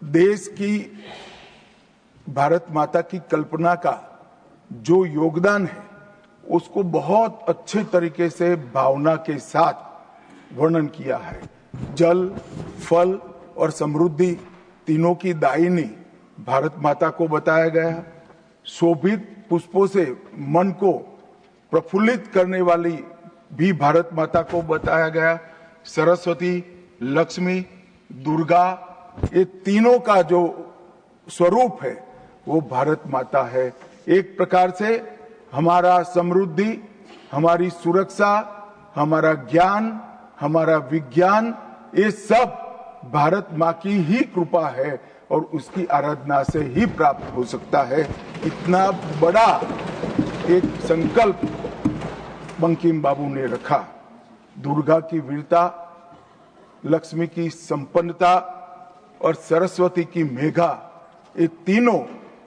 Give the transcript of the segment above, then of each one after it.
देश की भारत माता की कल्पना का जो योगदान है उसको बहुत अच्छे तरीके से भावना के साथ वर्णन किया है। जल, फल और समृद्धि तीनों की दायिनी भारत माता को बताया गया। शोभित पुष्पों से मन को प्रफुल्लित करने वाली भी भारत माता को बताया गया। सरस्वती, लक्ष्मी, दुर्गा, ये तीनों का जो स्वरूप है वो भारत माता है। एक प्रकार से हमारा समृद्धि, हमारी सुरक्षा, हमारा ज्ञान, हमारा विज्ञान, ये सब भारत माँ की ही कृपा है और उसकी आराधना से ही प्राप्त हो सकता है। इतना बड़ा एक संकल्प बंकिम बाबू ने रखा। दुर्गा की वीरता, लक्ष्मी की संपन्नता और सरस्वती की मेघा, ये तीनों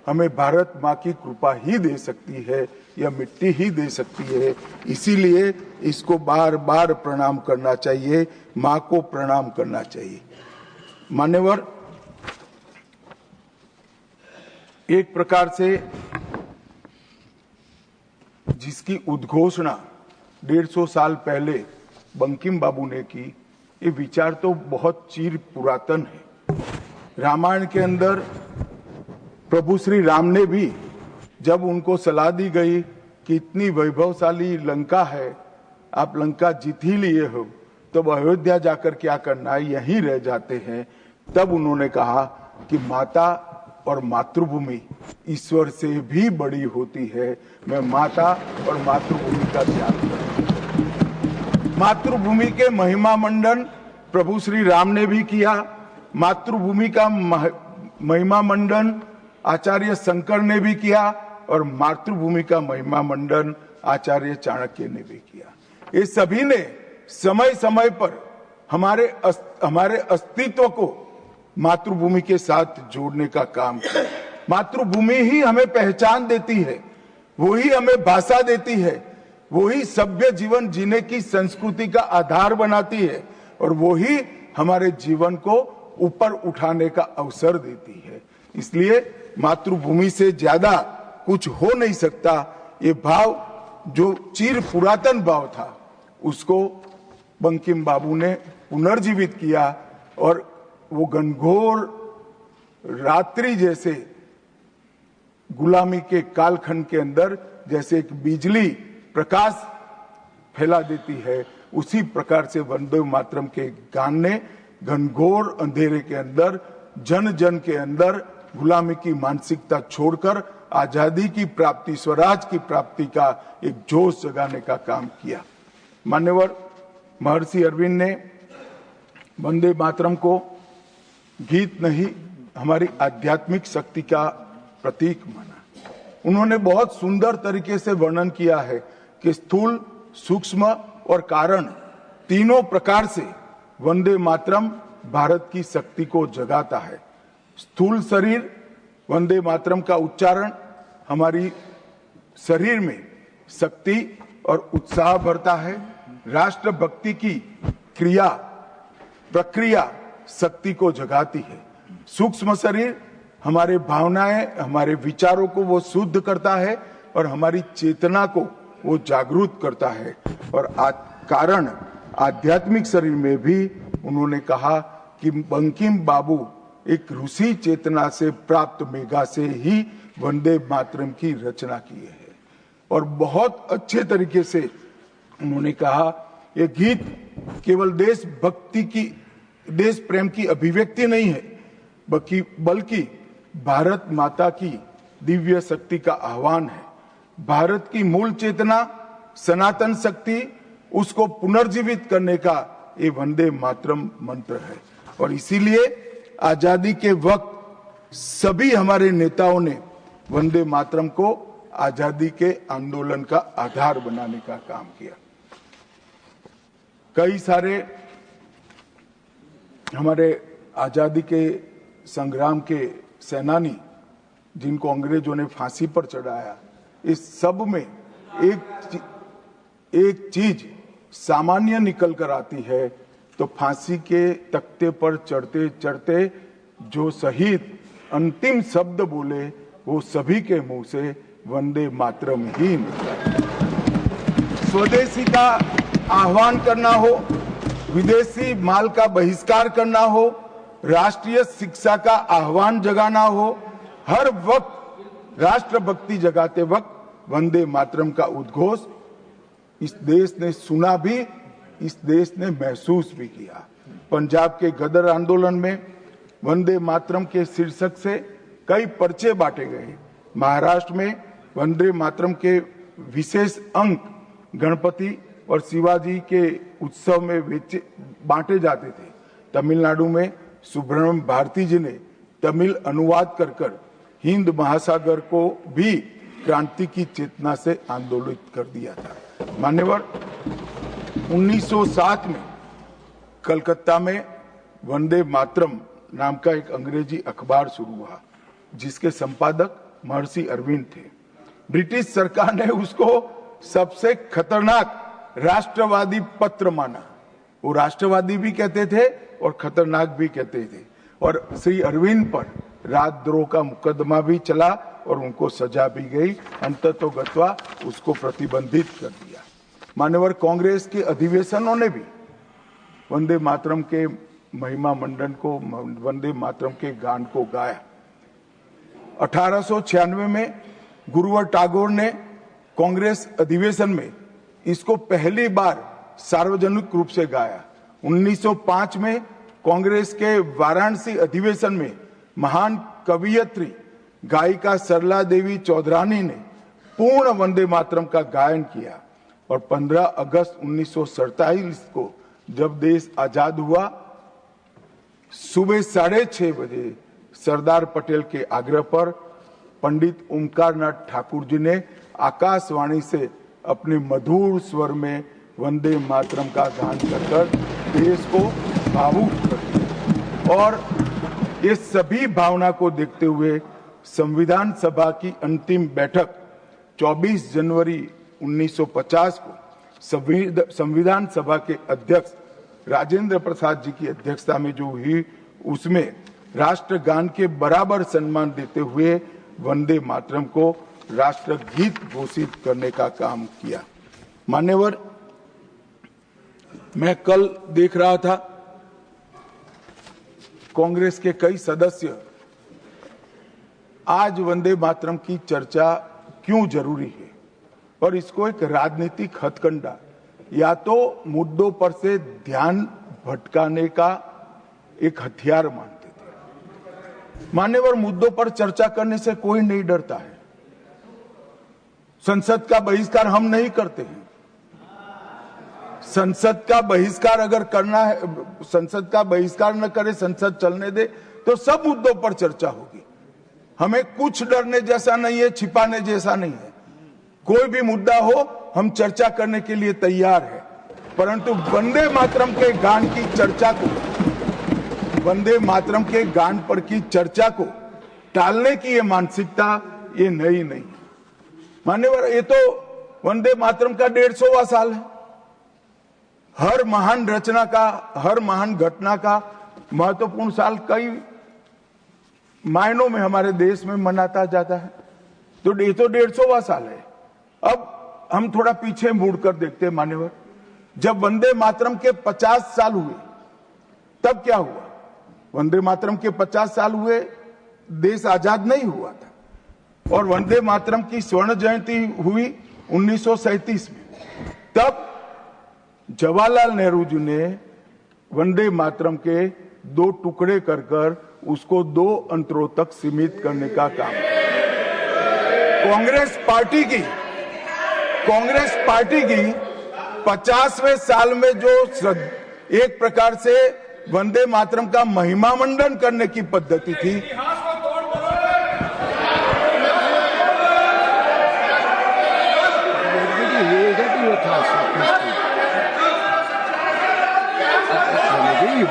हमें भारत माँ की कृपा ही दे सकती है, यह मिट्टी ही दे सकती है। इसीलिए इसको बार बार प्रणाम करना चाहिए, माँ को प्रणाम करना चाहिए। मान्यवर, एक प्रकार से जिसकी उद्घोषणा 150 साल पहले बंकिम बाबू ने की, ये विचार तो बहुत चिर पुरातन है। रामायण के अंदर प्रभु श्री राम ने भी जब उनको सलाह दी गई कि इतनी वैभवशाली लंका है, आप लंका जीत ही लिए हो, तब अयोध्या जाकर क्या करना है, यहीं रह जाते हैं। तब उन्होंने कहा कि माता और मातृभूमि ईश्वर से भी बड़ी होती है, मैं माता और मातृभूमि का त्याग करूं। मातृभूमि के महिमा मंडन प्रभु श्री राम ने भी किया। मातृभूमि का महिमा मंडन आचार्य शंकर ने भी किया और मातृभूमि का महिमा मंडन आचार्य चाणक्य ने भी किया। ये सभी ने समय समय पर हमारे अस्तित्व को मातृभूमि के साथ जोड़ने का काम किया। मातृभूमि ही हमें पहचान देती है, वही हमें भाषा देती है, वही सभ्य जीवन जीने की संस्कृति का आधार बनाती है और वही हमारे जीवन को ऊपर उठाने का अवसर देती है। इसलिए मातृभूमि से ज्यादा कुछ हो नहीं सकता। ये भाव जो चिर पुरातन भाव था, उसको बंकिम बाबू ने पुनर्जीवित किया और वो घनघोर रात्रि जैसे गुलामी के कालखंड के अंदर जैसे एक बिजली प्रकाश फैला देती है, उसी प्रकार से वंदे मातरम के गान ने घनघोर अंधेरे के अंदर, जन जन के अंदर गुलामी की मानसिकता छोड़कर आजादी की प्राप्ति, स्वराज की प्राप्ति का एक जोश जगाने का काम किया। मान्यवर, महर्षि अरविंद ने वंदे मातरम को गीत नहीं, हमारी आध्यात्मिक शक्ति का प्रतीक माना। उन्होंने बहुत सुंदर तरीके से वर्णन किया है कि स्थूल, सूक्ष्म और कारण तीनों प्रकार से वंदे मातरम भारत की शक्ति को जगाता है। स्थूल शरीर, वंदे मातरम का उच्चारण हमारी शरीर में शक्ति और उत्साह भरता है। राष्ट्रभक्ति की क्रिया प्रक्रिया शक्ति को जगाती है। सूक्ष्म शरीर हमारे भावनाएं, हमारे विचारों को वो शुद्ध करता है और हमारी चेतना को वो जागरूक करता है। और कारण आध्यात्मिक शरीर में भी उन्होंने कहा कि बंकिम बाबू एक ऋषि चेतना से प्राप्त मेघा से ही वंदे मातरम की रचना की है। और बहुत अच्छे तरीके से उन्होंने कहा, यह गीत केवल देशभक्ति की, देश प्रेम की अभिव्यक्ति नहीं है, बल्कि भारत माता की दिव्य शक्ति का आह्वान है। भारत की मूल चेतना, सनातन शक्ति, उसको पुनर्जीवित करने का ये वंदे मातरम मंत्र है। और इसीलिए आजादी के वक्त सभी हमारे नेताओं ने वंदे मातरम को आजादी के आंदोलन का आधार बनाने का काम किया। कई सारे हमारे आजादी के संग्राम के सेनानी जिनको अंग्रेजों ने फांसी पर चढ़ाया, इस सब में एक चीज सामान्य निकल कर आती है, तो फांसी के तख्ते पर चढ़ते चढ़ते जो शहीद अंतिम शब्द बोले वो सभी के मुंह से वंदे मातरम ही निकला। स्वदेशी का आह्वान करना हो, विदेशी माल का बहिष्कार करना हो, राष्ट्रीय शिक्षा का आह्वान जगाना हो, हर वक्त राष्ट्रभक्ति जगाते वक्त वंदे मातरम का उद्घोष इस देश ने सुना भी, इस देश ने महसूस भी किया। पंजाब के गदर आंदोलन में वंदे मातरम के शीर्षक से कई पर्चे बांटे गए। महाराष्ट्र में वंदे मातरम के विशेष अंक गणपति और शिवाजी के उत्सव में बांटे जाते थे। तमिलनाडु में सुब्रह्मण्यम भारती जी ने तमिल अनुवाद कर हिंद महासागर को भी क्रांति की चेतना से आंदोलित कर दिया था। मान्यवर, 1907 में कलकत्ता में वंदे मातरम नाम का एक अंग्रेजी अखबार शुरू हुआ, जिसके संपादक महर्षि अरविंद थे। ब्रिटिश सरकार ने उसको सबसे खतरनाक राष्ट्रवादी पत्र माना। वो राष्ट्रवादी भी कहते थे और खतरनाक भी कहते थे, और श्री अरविंद पर राजद्रोह का मुकदमा भी चला और उनको सजा भी गई। अंततोगत्वा उसको प्रतिबंधित कर दिया। मान्यवर, कांग्रेस के अधिवेशनों ने भी वंदे मातरम के महिमा मंडन को, वंदे मातरम के गान को गाया। 1896 में गुरुवर टैगोर ने कांग्रेस अधिवेशन में इसको पहली बार सार्वजनिक रूप से गाया। 1905 में कांग्रेस के वाराणसी अधिवेशन में महान कवियत्री गायिका सरला देवी चौधरानी ने पूर्ण वंदे मातरम का गायन किया। और 15 अगस्त 1947 को जब देश आजाद हुआ, सुबह 6:30 बजे सरदार पटेल के आग्रह पर पंडित ओमकार नाथ ठाकुर जी ने आकाशवाणी से अपने मधुर स्वर में वंदे मातरम का गान कर देश को भावुक कर दिया। और ये सभी भावना को देखते हुए संविधान सभा की अंतिम बैठक 24 जनवरी 1950 को संविधान सभा के अध्यक्ष राजेंद्र प्रसाद जी की अध्यक्षता में जो हुई, उसमें राष्ट्रगान के बराबर सम्मान देते हुए वंदे मातरम को राष्ट्रगीत घोषित करने का काम किया। मान्यवर, मैं कल देख रहा था कांग्रेस के कई सदस्य आज वंदे मातरम की चर्चा क्यों जरूरी है और इसको एक राजनीतिक हथकंडा या तो मुद्दों पर से ध्यान भटकाने का एक हथियार मानते थे। मान्यवर, मुद्दों पर चर्चा करने से कोई नहीं डरता है। संसद का बहिष्कार हम नहीं करते हैं। संसद का बहिष्कार अगर करना है, संसद का बहिष्कार न करे, संसद चलने दे, तो सब मुद्दों पर चर्चा होगी। हमें कुछ डरने जैसा नहीं है, छिपाने जैसा नहीं है। कोई भी मुद्दा हो, हम चर्चा करने के लिए तैयार है। परंतु वंदे मातरम के गान की चर्चा को, वंदे मातरम के गान पर की चर्चा को टालने की ये मानसिकता ये नई नहीं। मान्यवर, ये तो वंदे मातरम का 150वां साल है। हर महान रचना का, हर महान घटना का महत्वपूर्ण साल कई मायनों में हमारे देश में मनाता जाता है। तो ये तो 150वां साल है। अब हम थोड़ा पीछे मुड़कर देखते हैं। मान्यवर, जब वंदे मातरम के 50 साल हुए तब क्या हुआ? वंदे मातरम के 50 साल हुए, देश आजाद नहीं हुआ था। और वंदे मातरम की स्वर्ण जयंती हुई 1937 में। तब जवाहरलाल नेहरू जी ने वंदे मातरम के 2 टुकड़े कर उसको 2 अंतरों तक सीमित करने का काम किया। कांग्रेस पार्टी की 50वें साल में जो एक प्रकार से वंदे मातरम का महिमा मंडन करने की पद्धति थी,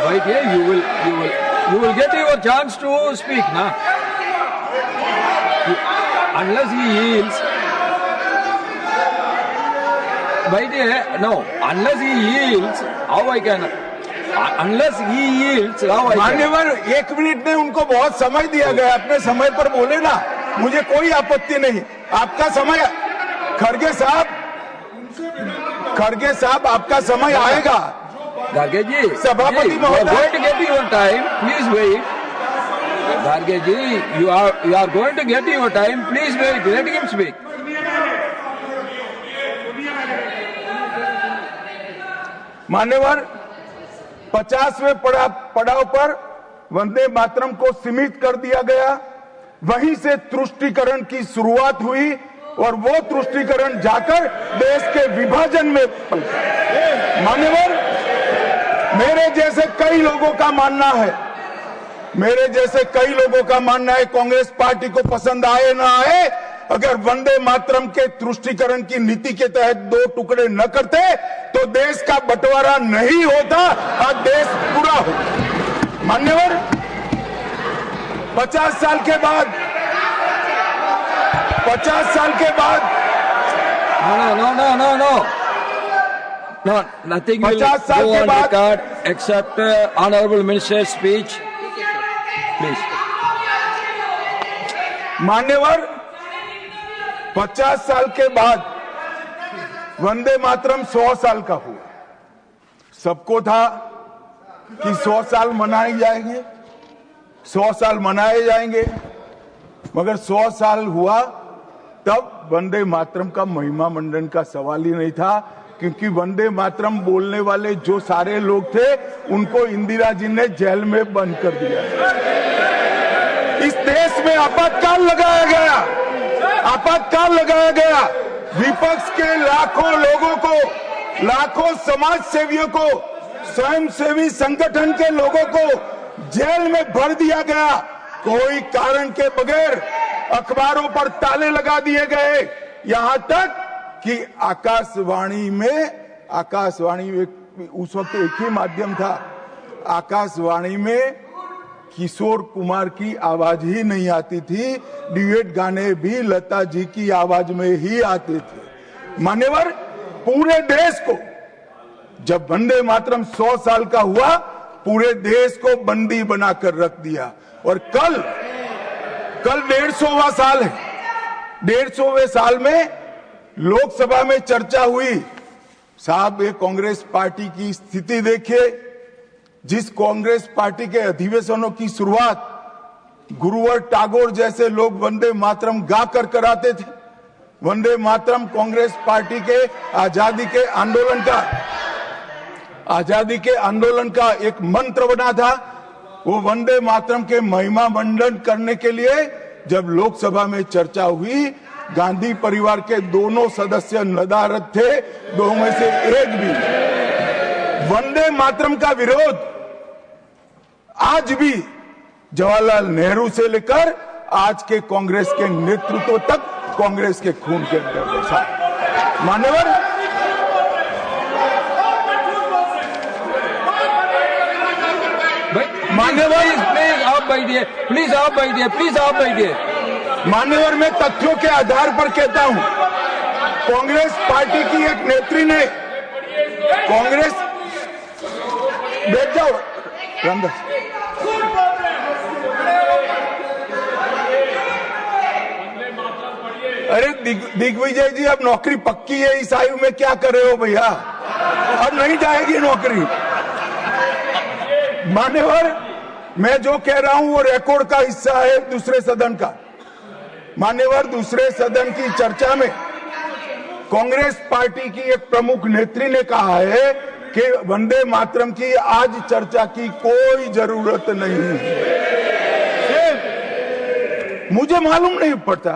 Right here, you will get your chance to speak, na? Unless he yields, right here, no. Unless he yields, how I can? unless he yields, now I can. मान्यवर 1 मिनट में उनको बहुत समय दिया गया, अपने समय पर बोले ना, मुझे कोई आपत्ति नहीं। आपका समय, खड़गे साहब आपका समय आएगा। Garge ji, सभापति you are महोदय, going to get your time. Please wait. Garge ji, you are going to get your time. Please wait. Let him speak. मान्यवर 50वें पड़ाव पर वंदे मातरम को सीमित कर दिया गया, वहीं से तुष्टीकरण की शुरुआत हुई और वो तुष्टीकरण जाकर देश के विभाजन में पलटा। मान्यवर, मेरे जैसे कई लोगों का मानना है, कांग्रेस पार्टी को पसंद आए ना आए, अगर वंदे मातरम के तुष्टीकरण की नीति के तहत 2 टुकड़े न करते तो देश का बंटवारा नहीं होता और देश पूरा होता। मान्यवर, 50 साल के बाद No, nothing will 50 साल go के on बाद record except honorable minister's speech. Please. मान्यवर, 50 साल के बाद वंदे मातरम 100 साल का हुआ। सबको था कि 100 साल मनाए जाएंगे, 100 साल मनाए जाएंगे, मगर 100 साल हुआ तब वंदे मातरम का महिमा मंडन का सवाल ही नहीं था, क्योंकि वंदे मातरम बोलने वाले जो सारे लोग थे उनको इंदिरा जी ने जेल में बंद कर दिया। इस देश में आपातकाल लगाया गया, विपक्ष के लाखों लोगों को, लाखों समाज सेवियों को, स्वयंसेवी संगठन के लोगों को जेल में भर दिया गया, कोई कारण के बगैर अखबारों पर ताले लगा दिए गए, यहां तक कि आकाशवाणी में उस वक्त एक ही माध्यम था, आकाशवाणी में किशोर कुमार की आवाज ही नहीं आती थी, ड्यूएट गाने भी लता जी की आवाज में ही आते थे। मान्यवर, पूरे देश को जब वंदे मातरम 100 साल का हुआ, पूरे देश को बंदी बनाकर रख दिया। और कल 150वां साल है, 150वें साल में लोकसभा में चर्चा हुई। साहब, ये कांग्रेस पार्टी की स्थिति देखिए, जिस कांग्रेस पार्टी के अधिवेशनों की शुरुआत गुरुवर टागोर जैसे लोग वंदे मातरम गा कर कराते थे। वंदे मातरम कांग्रेस पार्टी के आजादी के आंदोलन का एक मंत्र बना था। वो वंदे मातरम के महिमा मंडन करने के लिए जब लोकसभा में चर्चा हुई, गांधी परिवार के दोनों सदस्य नदारद थे, 2 में से एक भी। वंदे मातरम का विरोध आज भी जवाहरलाल नेहरू से लेकर आज के कांग्रेस के नेतृत्व तक कांग्रेस के खून के अंदर बसा। मान्यवर, प्लीज आप बैठिए। मान्यवर, मैं तथ्यों के आधार पर कहता हूं, कांग्रेस पार्टी की एक नेत्री ने कांग्रेस बैठ जाओ रामदास, अरे दिग्विजय जी, अब नौकरी पक्की है, इस आयु में क्या कर रहे हो भैया, अब नहीं जाएगी नौकरी। मान्यवर, मैं जो कह रहा हूं वो रिकॉर्ड का हिस्सा है दूसरे सदन का। मान्यवर, दूसरे सदन की चर्चा में कांग्रेस पार्टी की एक प्रमुख नेत्री ने कहा है कि वंदे मातरम की आज चर्चा की कोई जरूरत नहीं है। मुझे मालूम नहीं पड़ता